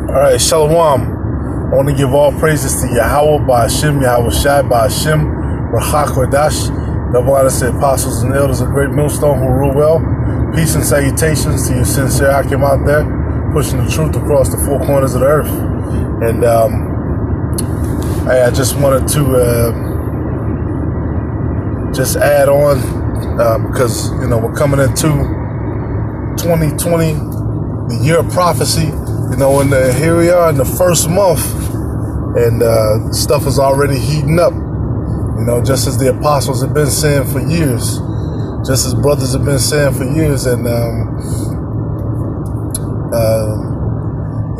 All right, Shalom. I want to give all praises to Yahweh, Ba'Hashem, Yahweh Shai, Ba'Hashem, Rachak Kodash, the the apostles and elders of Great Millstone who rule well. Peace and salutations to you sincere Akim out there, pushing the truth across the four corners of the earth. And I just wanted to just add on because, we're coming into 2020, the year of prophecy. And here we are in the first month, and stuff is already heating up. Just as the apostles have been saying for years, just as brothers have been saying for years, and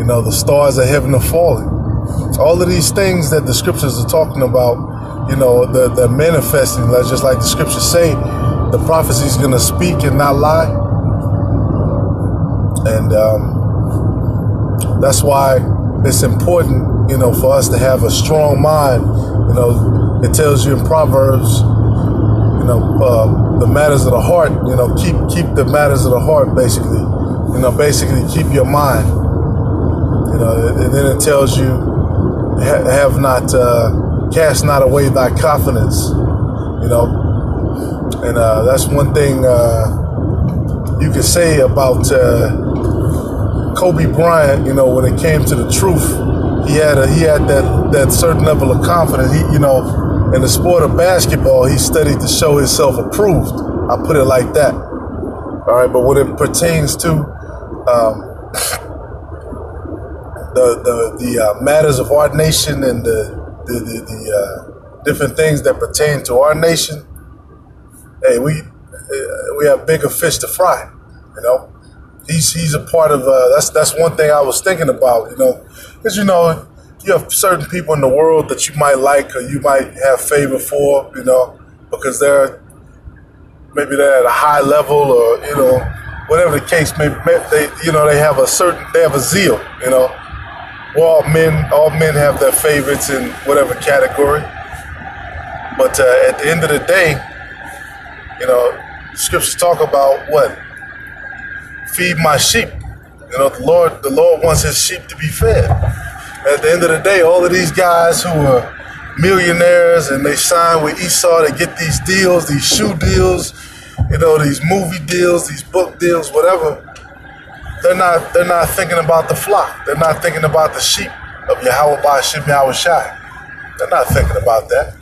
the stars of heaven are falling. All of these things that the scriptures are talking about, they're manifesting. Just like the scriptures say, the prophecy is going to speak and not lie, and that's why it's important, for us to have a strong mind. It tells you in Proverbs, the matters of the heart, keep the matters of the heart, basically. Basically keep your mind. And then it tells you, have not, cast not away thy confidence, And that's one thing you can say about Kobe Bryant, when it came to the truth, he had that certain level of confidence. He, in the sport of basketball, he studied to show himself approved. I put it like that. All right, but when it pertains to the matters of our nation and the different things that pertain to our nation, hey, we have bigger fish to fry. He's a part of, that's one thing I was thinking about, because, you have certain people in the world that you might like or you might have favor for, because they're at a high level or, whatever the case may be, they have a zeal, all men have their favorites in whatever category. But at the end of the day, scriptures talk about what? Feed my sheep. The Lord wants his sheep to be fed. At the end of the day, all of these guys who are millionaires and they sign with Esau, they get these deals, these shoe deals, these movie deals, these book deals, whatever. They're not thinking about the flock. They're not thinking about the sheep of Yahweh Ba'Hashem, Yahweh Shai. They're not thinking about that.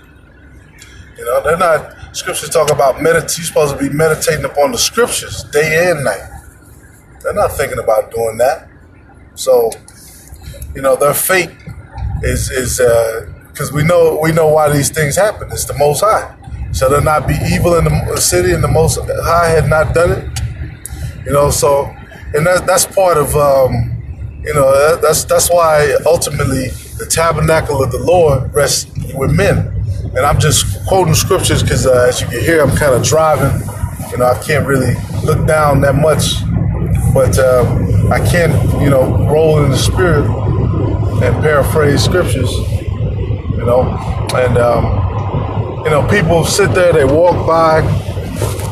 They're not. Scriptures talk about you're supposed to be meditating upon the scriptures day and night. They're not thinking about doing that. So, their fate is because we know why these things happen. It's the Most High. Shall there not be evil in the city, and the Most High had not done it? So, and that's part of that's why ultimately the tabernacle of the Lord rests with men. And I'm just quoting scriptures because as you can hear, I'm kind of driving. I can't really look down that much. But I can, roll in the spirit and paraphrase scriptures, and, people sit there, they walk by,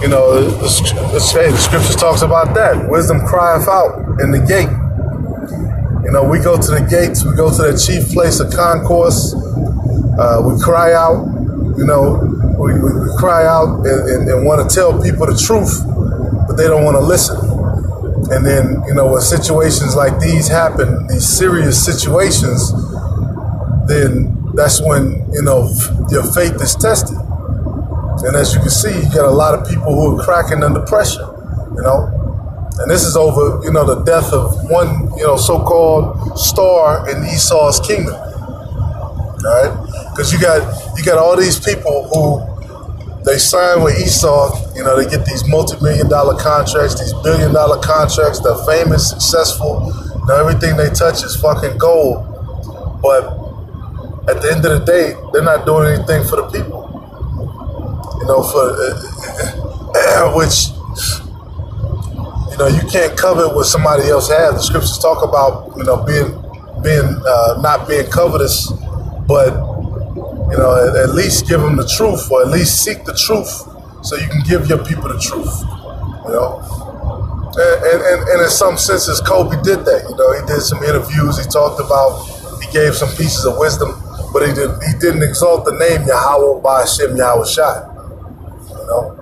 the scriptures talks about that. Wisdom crieth out in the gate. We go to the gates, we go to the chief place of concourse, we cry out, we cry out and want to tell people the truth, but they don't want to listen. And then, when situations like these happen, these serious situations, then that's when, your faith is tested. And as you can see, you got a lot of people who are cracking under pressure, And this is over, the death of one, so-called star in Esau's kingdom. All right? Because you got all these people who they sign with Esau, they get these multi-million-dollar contracts, these billion-dollar contracts. They're famous, successful. Everything they touch is fucking gold. But at the end of the day, they're not doing anything for the people. Which, you can't covet what somebody else has. The scriptures talk about, not being covetous, but at least give them the truth, or at least seek the truth, so you can give your people the truth. And in some senses, Kobe did that. You know, he did some interviews. He talked about, he gave some pieces of wisdom, but he didn't exalt the name Yahweh Ba'Shem Yahweh Shai. You know,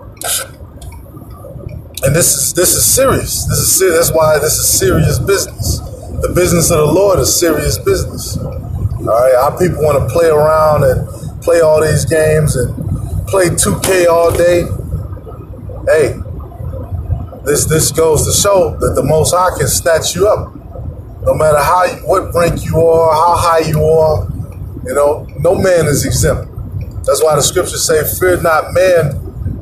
and this is serious. That's why this is serious business. The business of the Lord is serious business. All right, our people want to play around and play all these games and play 2K all day. Hey, this goes to show that the Most High can snatch you up, no matter what rank you are, how high you are. You know, no man is exempt. That's why the scriptures say, "Fear not man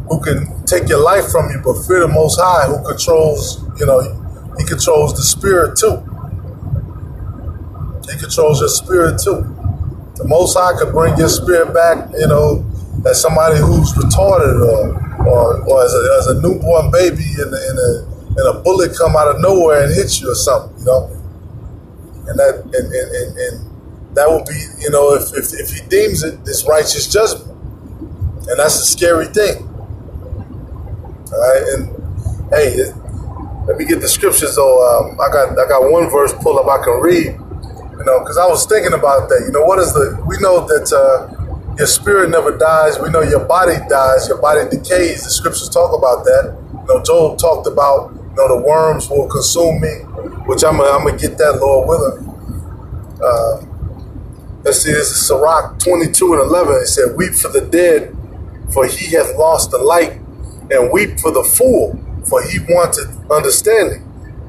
who can take your life from you, but fear the Most High who controls." You know, he controls the spirit too. He controls your spirit too. The Most High could bring your spirit back, you know, as somebody who's retarded or as a newborn baby and a bullet come out of nowhere and hit you or something, you know. And that would be, you know, if he deems it this righteous judgment. And that's a scary thing. All right, and hey, let me get the scriptures though. I got one verse pulled up I can read. You know, because I was thinking about that. You know, we know that your spirit never dies. We know your body dies. Your body decays. The scriptures talk about that. You know, Job talked about, you know, the worms will consume me, which I'm gonna get that, Lord willing. Let's see, this is Sirach 22:11. It said, "Weep for the dead, for he hath lost the light, and weep for the fool, for he wanted understanding.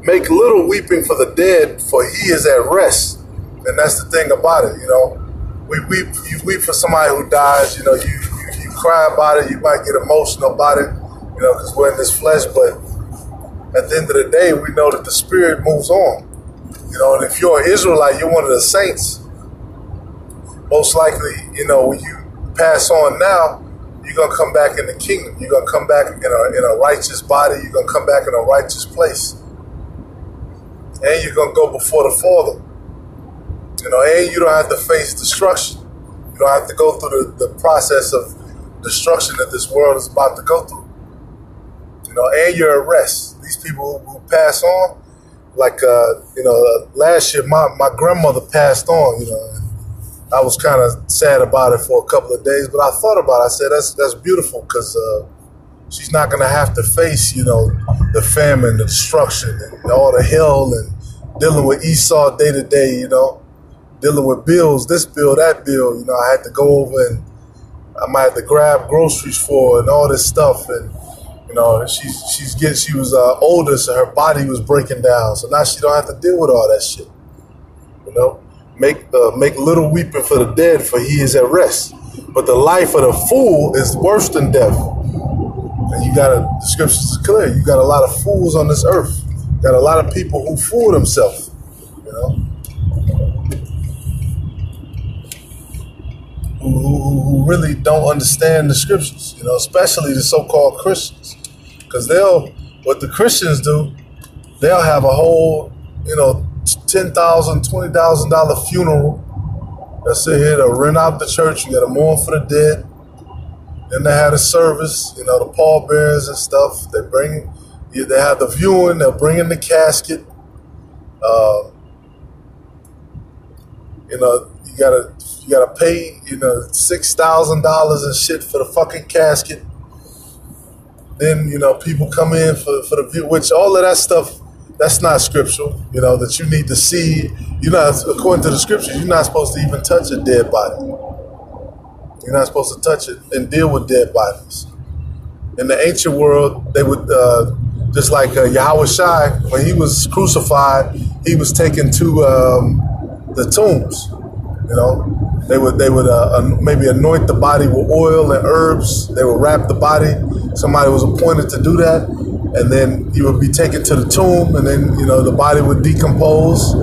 Make little weeping for the dead, for he is at rest." And that's the thing about it, you know. You weep for somebody who dies, you know, you cry about it, you might get emotional about it, you know, because we're in this flesh, but at the end of the day, we know that the spirit moves on. You know, and if you're an Israelite, you're one of the saints, most likely, you know, when you pass on now, you're going to come back in the kingdom. You're going to come back in a righteous body. You're going to come back in a righteous place. And you're going to go before the Father. You know, and you don't have to face destruction. You don't have to go through the process of destruction that this world is about to go through. You know, and you're at rest. These people who pass on, like, you know, last year my grandmother passed on, you know, and I was kind of sad about it for a couple of days, but I thought about it. I said, that's beautiful, because she's not going to have to face, you know, the famine, the destruction, and all the hell, and dealing with Esau day to day, you know. Dealing with bills, this bill, that bill, you know, I had to go over and I might have to grab groceries for her and all this stuff. And, you know, she was older, so her body was breaking down. So now she don't have to deal with all that shit. You know, make little weeping for the dead, for he is at rest. But the life of the fool is worse than death. And the scriptures is clear. You got a lot of fools on this earth. You got a lot of people who fool themselves, you know. Who really don't understand the scriptures, you know, especially the so-called Christians. Because what the Christians do, they'll have a whole, you know, $10,000, $20,000 funeral. They'll sit here, they'll rent out the church, you got to mourn for the dead. Then they have a service, you know, the pallbearers and stuff. They have the viewing, they'll bring in the casket. You know, you gotta pay, you know, $6,000 and shit for the fucking casket. Then, you know, people come in for the view, which all of that stuff, that's not scriptural, you know, that you need to see. You're not, according to the scriptures, you're not supposed to even touch a dead body. You're not supposed to touch it and deal with dead bodies. In the ancient world, they would, just like Yahweh Shai, when he was crucified, he was taken to the tombs. You know, they would maybe anoint the body with oil and herbs. They would wrap the body. Somebody was appointed to do that, and then he would be taken to the tomb, and then, you know, the body would decompose.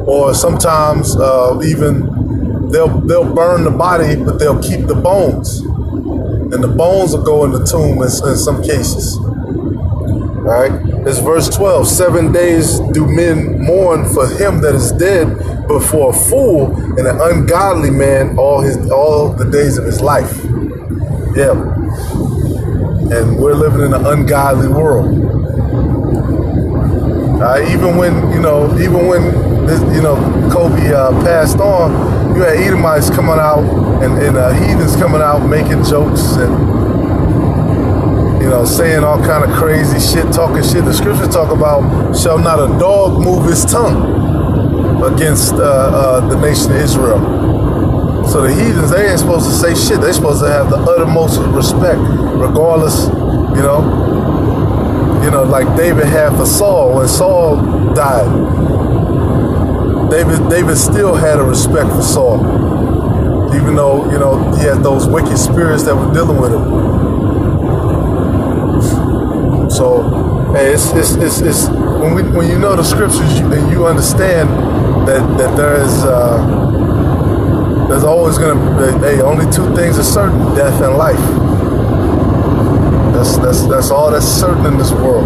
Or sometimes even they'll burn the body, but they'll keep the bones, and the bones will go in the tomb in some cases. All right, it's verse 12. 7 days do men mourn for him that is dead, but for a fool and an ungodly man all the days of his life. Yeah. And we're living in an ungodly world. Even when Kobe passed on, you had Edomites coming out and heathens coming out making jokes and saying all kind of crazy shit, talking shit. The scriptures talk about, shall not a dog move his tongue against the nation of Israel. So the heathens, they ain't supposed to say shit. They're supposed to have the uttermost respect, regardless, like David had for Saul. When Saul died, David still had a respect for Saul, even though, he had those wicked spirits that were dealing with him. So, hey, it's when you know the scriptures and you understand that there's always gonna be, hey, only two things are certain: death and life. That's all that's certain in this world,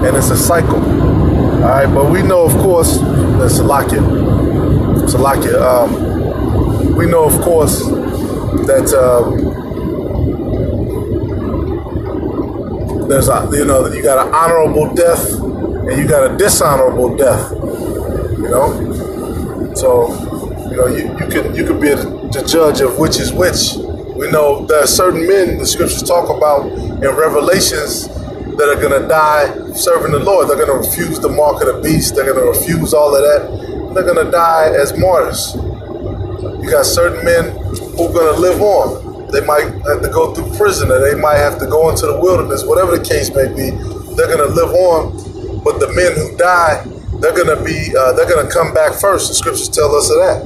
and it's a cycle. All right, but we know, of course, that's Salakia. We know, of course, that there's you got an honorable death and you got a dishonorable death. So you could be the judge of which is which. We know there are certain men the scriptures talk about in Revelations that are going to die serving the Lord. They're going to refuse the mark of the beast. They're going to refuse all of that. They're going to die as martyrs. You got certain men who are going to live on. They might have to go through prison, or they might have to go into the wilderness, whatever the case may be. They're going to live on. But the men who die, they're going to come back first. The scriptures tell us of that.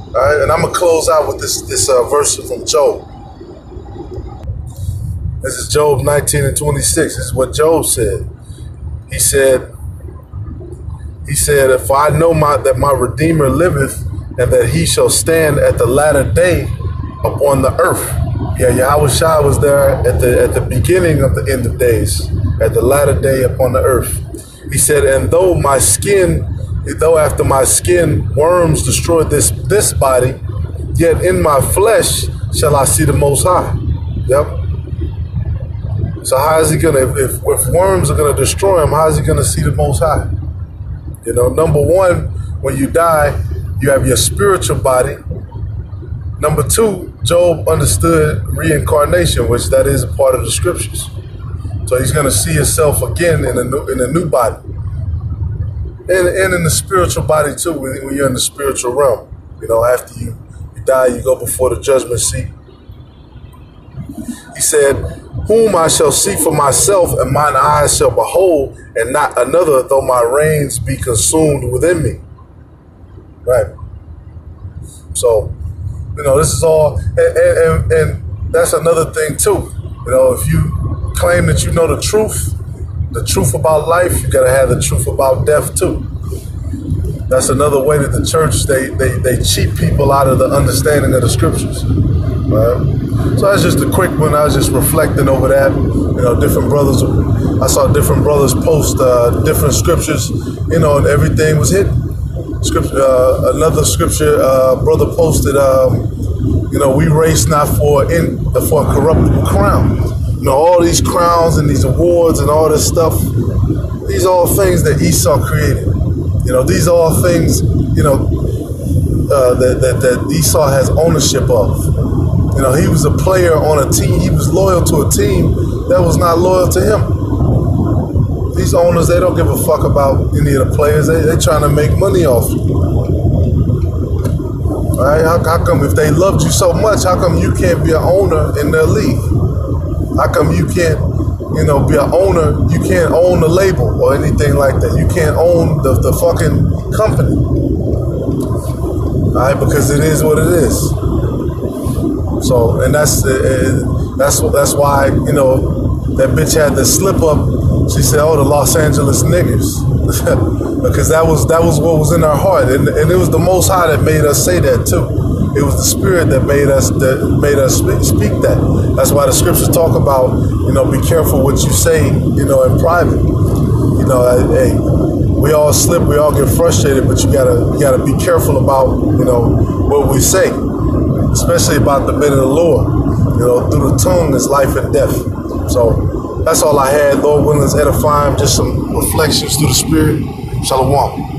All right, and I'm going to close out with this verse from Job. This is Job 19:26. This is what Job said. He said, "If I know that my Redeemer liveth, and that he shall stand at the latter day upon the earth." Yeah, Yahweh Shai was there at the beginning of the end of days, at the latter day upon the earth. He said, "And though after my skin worms destroy this body, yet in my flesh shall I see the Most High." Yep. So how is he gonna, if worms are gonna destroy him, how is he gonna see the Most High? Number one, when you die, you have your spiritual body. Number two, Job understood reincarnation, which that is a part of the scriptures. So he's gonna see himself again in a new body. And in the spiritual body too, when you're in the spiritual realm. After you die, you go before the judgment seat. He said, "Whom I shall see for myself, and mine eyes shall behold, and not another, though my reins be consumed within me." Right. So, this is all, and that's another thing too. If you claim that you know the truth about life, you gotta have the truth about death too. That's another way that the church, they cheat people out of the understanding of the scriptures. Right? So that's just a quick one. I was just reflecting over that. Different brothers, I saw different brothers post different scriptures, and everything was hidden. Another scripture, brother posted, we race not for a corruptible crown. All these crowns and these awards and all this stuff, these are all things that Esau created. These are all things, that Esau has ownership of. He was a player on a team. He was loyal to a team that was not loyal to him. These owners, they don't give a fuck about any of the players. They trying to make money off you. All right? How come if they loved you so much, how come you can't be an owner in their league? How come you can't, be an owner? You can't own the label or anything like that. You can't own the fucking company. All right? Because it is what it is. So, and that's why, that bitch had the slip up. She said, "Oh, the Los Angeles niggas," because that was what was in her heart, and it was the Most High that made us say that too. It was the Spirit that made us speak that. That's why the scriptures talk about, be careful what you say, in private. Hey, we all slip, we all get frustrated, but you gotta be careful about, what we say, especially about the men of the Lord. Through the tongue is life and death. So That's all I had. Lord willing, is edifying, just some reflections through the Spirit. Shalom.